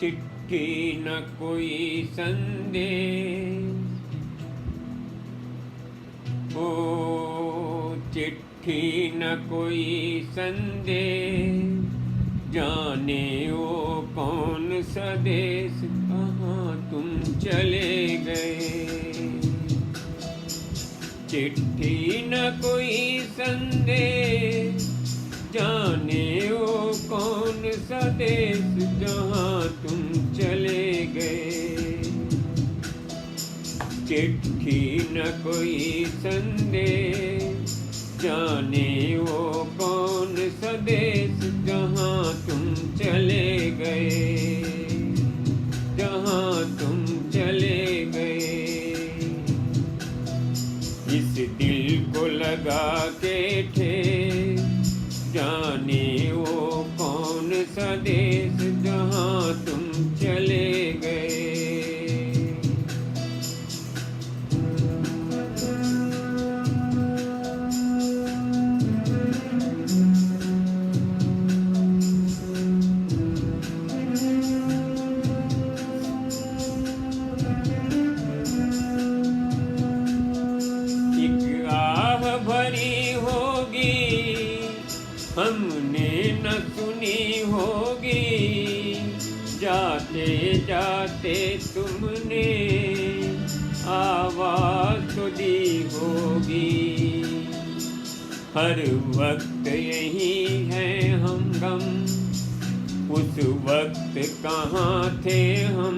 चिट्ठी न कोई संदेश, ओ चिट्ठी न कोई संदेश, जाने वो कौन सा देश, कहाँ तुम चले गए। चिट्ठी न कोई संदेश, जाने वो कौन सा देश, जहाँ तुम चले गए। चिट्ठी न कोई संदेश, जाने वो कौन सा देश, जहाँ तुम चले गए, जहाँ तुम चले गए। इस दिल को लगा के ठेस, जाने वो कौन सा देश, जहाँ तुम चले गए। एक आह भरी होगी, हमने न सुनी होगी, जाते जाते तुमने आवाज़ तो दी होगी। हर वक्त यही है हम गम, उस वक्त कहाँ थे हम,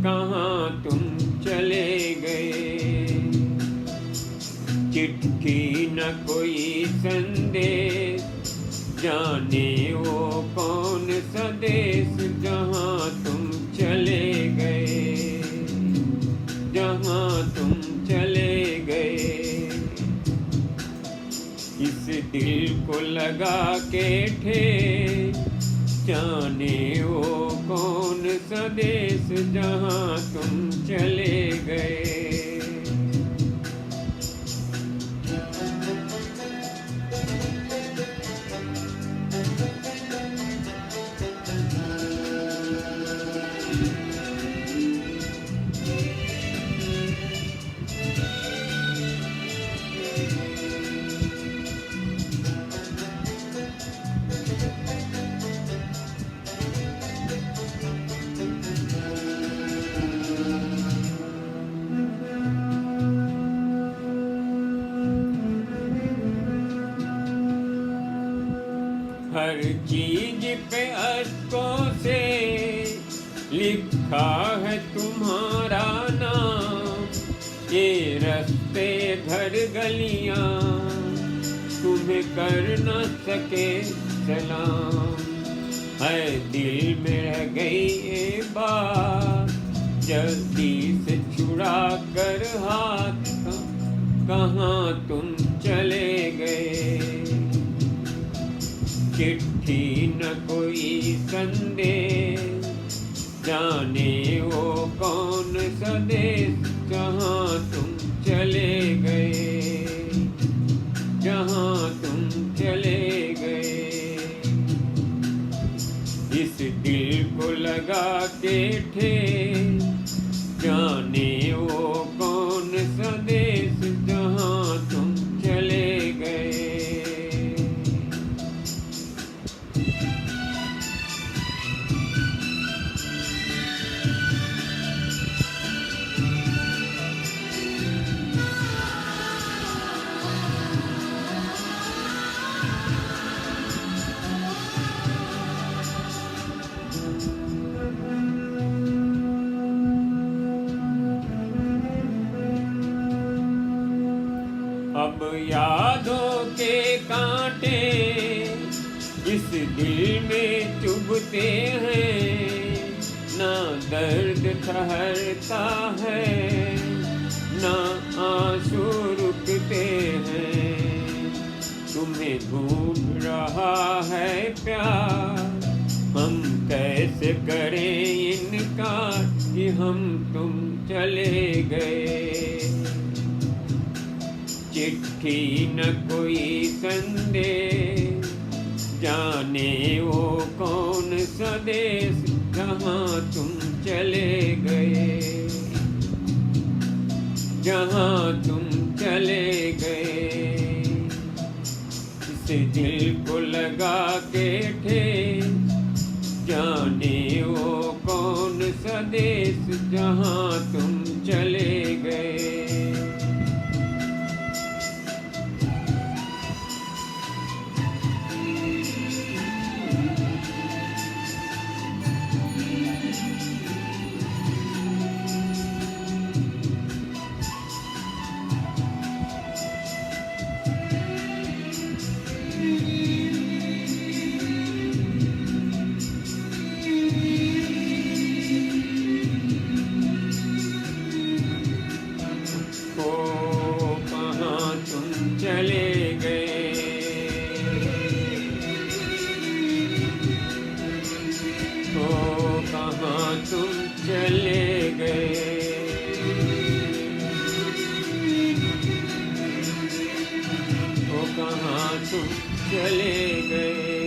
कहाँ तुम चले गए। चिट्ठी न कोई संदेश, जाने वो कौन सा देश, जहाँ तुम चले गए, जहाँ तुम चले गए। इस दिल को लगा के ठेस, जाने वो कौन सा देश, जहाँ तुम चले गए। हर चीज पे अश्कों से लिखा है तुम्हारा नाम, ये रास्ते घर गलियां तुम्हें कर न सके सलाम। है दिल में रह गई ये बात, जल्दी से छुड़ा कर हाथ, कहाँ तुम चले गए। चिट्ठी न कोई संदेश, जाने वो कौन सा देश, जहाँ तुम चले गए, जहाँ तुम चले गए। इस दिल को लगा के ठेस, जाने वो कौन सा देश, जहाँ तुम चले गए। अब यादों के कांटे इस दिल में चुभते हैं, ना दर्द ठहरता है, ना आंसू रुकते हैं। तुम्हें ढूंढ रहा है प्यार, हम कैसे करें इनकार कि हम तुम चले गए। चिट्ठी न कोई संदेश, जाने वो कौन सा देश, जहाँ तुम चले गए, जहाँ तुम चले गए। इस दिल को लगा के ठेस, जाने वो कौन सा देश, जहाँ तुम चले गए। कहाँ तुम चले गए, कहाँ तुम चले गए। कहाँ तुम चले गए।